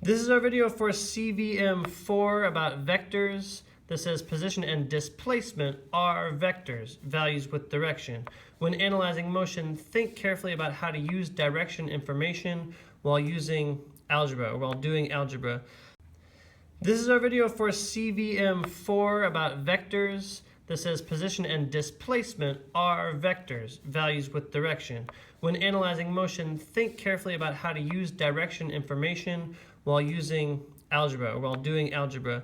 This is our video for CVM4 about vectors. This says position and displacement are vectors, values with direction. When analyzing motion, think carefully about how to use direction information while using algebra or while doing algebra. This is our video for CVM4 about vectors. This says position and displacement are vectors, values with direction. When analyzing motion, think carefully about how to use direction information while using algebra or while doing algebra.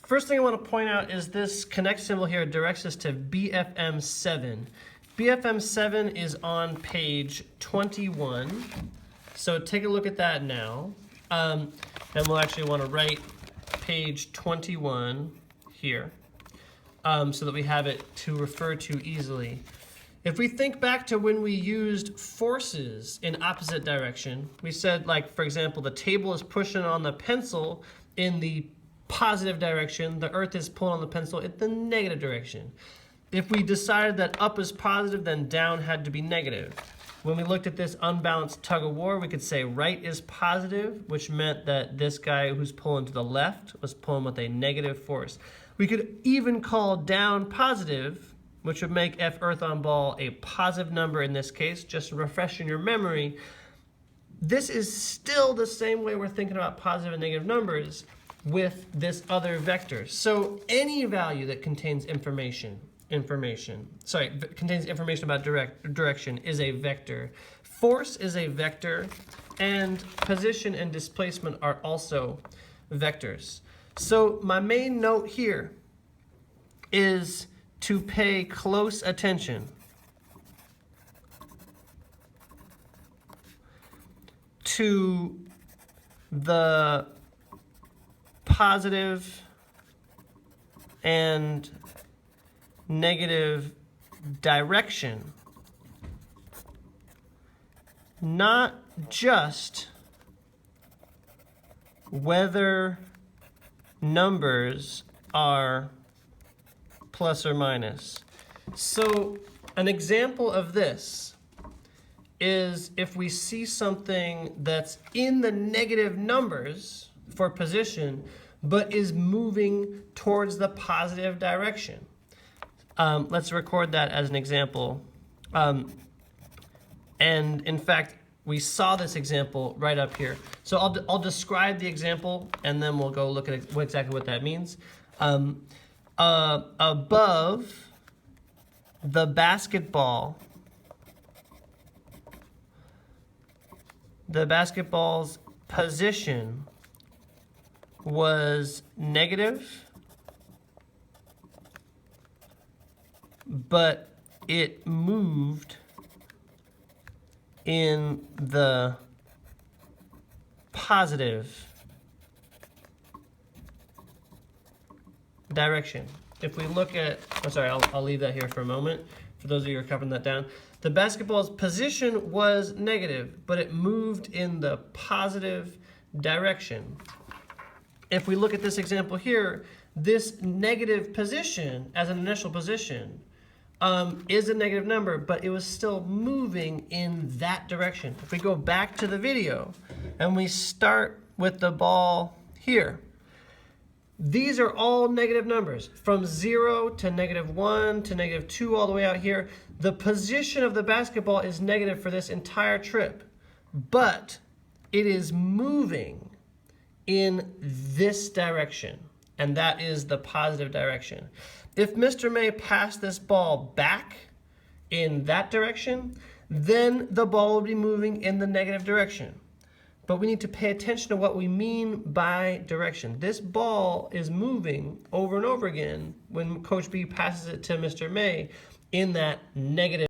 First thing I want to point out is this connect symbol here directs us to BFM7. BFM7 is on page 21. So take a look at that now. And we'll actually want to write page 21 here so that we have it to refer to easily. If we think back to when we used forces in opposite direction, we said, like, for example, the table is pushing on the pencil in the positive direction, the earth is pulling on the pencil in the negative direction. If we decided that up is positive, then down had to be negative. When we looked at this unbalanced tug of war, we could say right is positive, which meant that this guy who's pulling to the left was pulling with a negative force. We could even call down positive, which would make F earth on ball a positive number in this case, just refreshing your memory. This is still the same way we're thinking about positive and negative numbers with this other vector. So any value that contains contains information about direction is a vector. Force is a vector, and position and displacement are also vectors. So my main note here is to pay close attention to the positive and negative direction, not just whether numbers are plus or minus. So an example of this is if we see something that's in the negative numbers for position, but is moving towards the positive direction. Let's record that as an example. And in fact, we saw this example right up here. So I'll describe the example, and then we'll go look at exactly what that means. Above the basketball, the basketball's position was negative, but it moved in the positive direction. If we look at, I'll leave that here for a moment for those of you who are copying that down. The basketball's position was negative, but it moved in the positive direction. If we look at this example here, this negative position as an initial position is a negative number, but it was still moving in that direction. If we go back to the video and we start with the ball here, these are all negative numbers, from 0 to -1 to -2 all the way out here. The position of the basketball is negative for this entire trip, but it is moving in this direction, and that is the positive direction. If Mr. May passed this ball back in that direction, then the ball would be moving in the negative direction. But we need to pay attention to what we mean by direction. This ball is moving over and over again when Coach B passes it to Mr. May in that negative